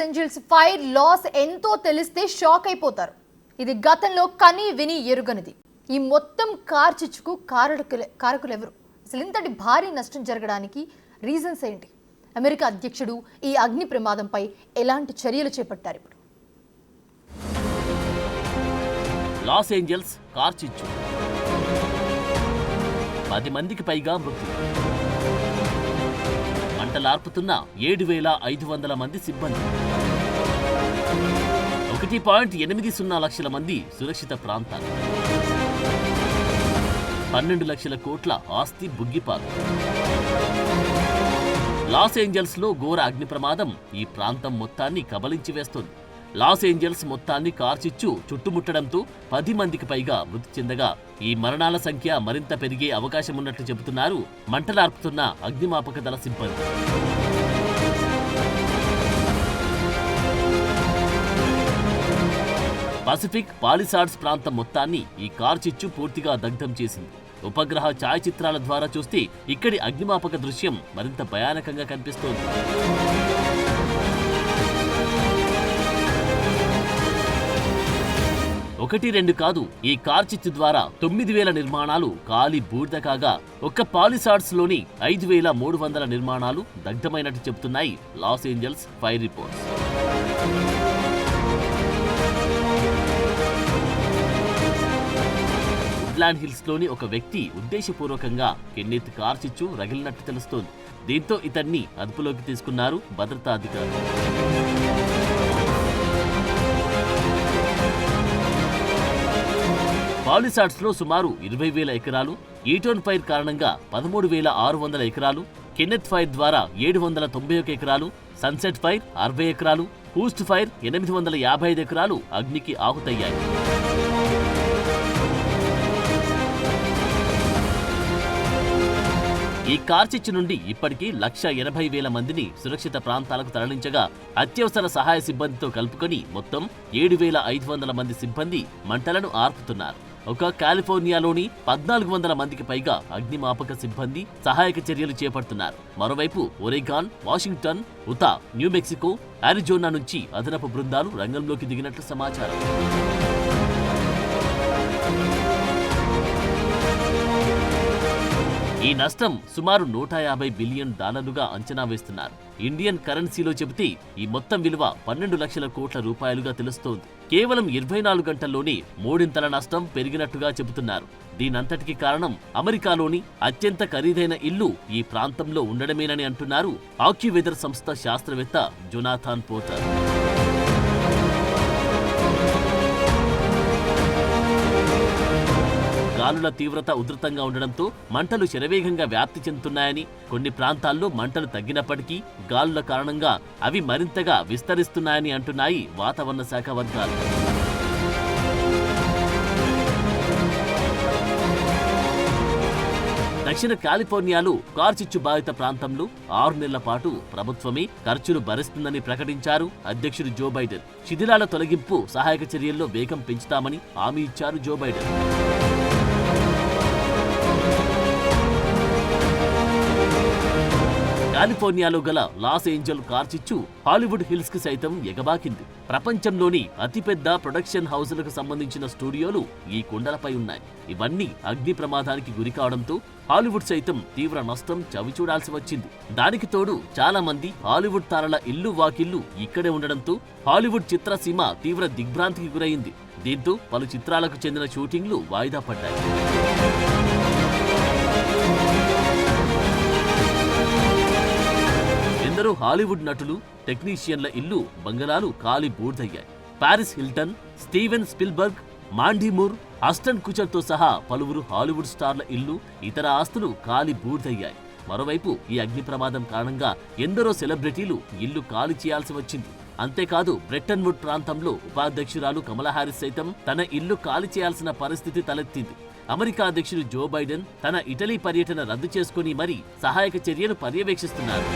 Angels fire loss ఎంతో తెలిస్తే shock అయిపోతారు. ఇది గతంలో కని విని ఎరుగనిది. ఈ మొత్తం కార్చిచ్చుకు కారకులెవరు? అసలు ఇంతటి భారీ నష్టం జరగడానికి రీజన్స్ ఏంటి? అమెరికా అధ్యక్షుడు ఈ అగ్ని ప్రమాదంపై ఎలాంటి చర్యలు చేపట్టారు? ఇప్పుడు లాస్ ఏంజల్స్ కార్చిచ్చు 10 మందికి పైగా మృతి. మంటలార్పుతున్న 7,500 మంది సిబ్బంది. 1.80 లక్షల మంది సురక్షిత ప్రాంతాలు. 12 లక్షల కోట్ల ఆస్తి బుగ్గిపాలు. లాస్ ఏంజల్స్ లో ఘోర అగ్ని ప్రమాదం ఈ ప్రాంతం మొత్తాన్ని కబలించి వేస్తోంది. లాస్ ఏంజల్స్ మొత్తాన్ని కార్చిచ్చు చుట్టుముట్టడంతో 10 మందికి పైగా మృతి చెందగా ఈ మరణాల సంఖ్య మరింత పెరిగే అవకాశమున్నట్లు చెబుతున్నారు మంటలార్పుతున్న అగ్నిమాపక దళ సిబ్బంది. పసిఫిక్ పాలిసాడ్స్ ప్రాంతం మొత్తాన్ని ఈ కార్చిచ్చు పూర్తిగా దగ్ధం చేసింది. ఉపగ్రహ ఛాయాచిత్రాల ద్వారా చూస్తే ఇక్కడి అగ్నిమాపక దృశ్యం మరింత భయానకంగా కనిపిస్తోంది. ఒకటి రెండు కాదు, ఈ కార్చిచ్చు ద్వారా 9,000 నిర్మాణాలు కాలి బూడిద కాగా ఒక్క పాలిసాడ్స్ లోని 5,300 నిర్మాణాలు దగ్ధమైనట్టు చెబుతున్నాయి Los Angeles fire reports. Woodland hills లోని ఒక వ్యక్తి ఉద్దేశపూర్వకంగా కెన్నెత్ కార్చిచ్చు రగిలినట్టు తెలుస్తోంది. దీంతో ఇతన్ని అదుపులోకి తీసుకున్నారు భద్రతా అధికారులు. పాలిసాడ్స్ లో సుమారు 20,000 ఎకరాలు, ఈటోన్ ఫైర్ కారణంగా 13,600 ఎకరాలు, కెన్నెత్ ఫైర్ ద్వారా 791 ఎకరాలు, సన్సెట్ ఫైర్ 60 ఎకరాలు, హూస్ట్ ఫైర్ 855 ఎకరాలు అగ్నికి ఆహుతయ్యాయి. ఈ కార్చిచ్చు నుండి ఇప్పటికీ 1,80,000 మందిని సురక్షిత ప్రాంతాలకు తరలించగా అత్యవసర సహాయ సిబ్బందితో కలుపుకొని మొత్తం 7,500 మంది సిబ్బంది మంటలను ఆర్పుతున్నారు. ఒక కాలిఫోర్నియాలోని 1,400 మందికి పైగా అగ్నిమాపక సిబ్బంది సహాయక చర్యలు చేపడుతున్నారు. మరోవైపు Oregon, Washington, ఉతా, new Mexico, Arizona నుంచి అదనపు బృందాలు రంగంలోకి దిగినట్లు సమాచారం. ఈ నష్టం సుమారు $150 బిలియన్ అంచనా వేస్తున్నారు. ఇండియన్ కరెన్సీలో చెబితే ఈ మొత్తం విలువ 12 లక్షల కోట్ల రూపాయలుగా తెలుస్తోంది. కేవలం 24 గంటల్లోనే మూడింతల నష్టం పెరిగినట్టుగా చెబుతున్నారు. దీనంతటికి కారణం అమెరికాలోని అత్యంత ఖరీదైన ఇల్లు ఈ ప్రాంతంలో ఉండడమేనని అంటున్నారు ఆక్యువెదర్ సంస్థ శాస్త్రవేత్త జొనాథన్ పోర్టర్. గాలుల తీవ్రత ఉధృతంగా ఉండడంతో మంటలు శరవేగంగా వ్యాప్తి చెందుతున్నాయని, కొన్ని ప్రాంతాల్లో మంటలు తగ్గినప్పటికీ గాలుల కారణంగా అవి మరింతగా విస్తరిస్తున్నాయని అంటున్నాయి వాతావరణ శాఖ వర్గాలు. దక్షిణ కాలిఫోర్నియాలో కార్చిచ్చు బాధిత ప్రాంతంలో 6 నెలల పాటు ప్రభుత్వమే ఖర్చులు భరిస్తుందని ప్రకటించారు అధ్యక్షుడు జో బైడెన్. శిథిలాల తొలగింపు సహాయక చర్యల్లో వేగం పెంచుతామని హామీ ఇచ్చారు జో బైడెన్. కాలిఫోర్నియాలో గల లాస్ ఏంజల్ కార్చిచ్చు హాలీవుడ్ హిల్స్ కి సైతం ఎగబాకింది. ప్రపంచంలోని అతిపెద్ద ప్రొడక్షన్ హౌసులకు సంబంధించిన స్టూడియోలు ఈ కొండలపై ఉన్నాయి. ఇవన్నీ అగ్ని ప్రమాదానికి గురి కావడంతో హాలీవుడ్ సైతం తీవ్ర నష్టం చవిచూడాల్సి వచ్చింది. దానికి తోడు చాలా మంది హాలీవుడ్ తారల ఇల్లు వాకిళ్లు ఇక్కడే ఉండడంతో హాలీవుడ్ చిత్రసీమ తీవ్ర దిగ్భ్రాంతికి గురైంది. దీంతో పలు చిత్రాలకు చెందిన షూటింగ్లు వాయిదా పడ్డాయి. ఎందరో హాలీవుడ్ నటులు, టెక్నీషియన్ల ఇల్లు, బంగళాలు కాలి బూడిదయ్యాయి. Paris Hilton, Steven Spielberg, Mandy Moore, Ashton కుచర్తో సహా పలువురు హాలీవుడ్ స్టార్ల ఇల్లు, ఇతర ఆస్తులు కాలి బూడిదయ్యాయి. మరోవైపు ఈ అగ్ని ప్రమాదం కారణంగా ఎందరో సెలబ్రిటీలు ఇల్లు ఖాళీ చేయాల్సి వచ్చింది. అంతేకాదు బ్రెట్టన్ వుడ్ ప్రాంతంలో ఉపాధ్యక్షురాలు కమలా హారిస్ సైతం తన ఇల్లు ఖాళీ చేయాల్సిన పరిస్థితి తలెత్తింది. అమెరికా అధ్యక్షుడు జో బైడెన్ తన ఇటలీ పర్యటన రద్దు చేసుకుని మరీ సహాయక చర్యలు పర్యవేక్షిస్తున్నారు.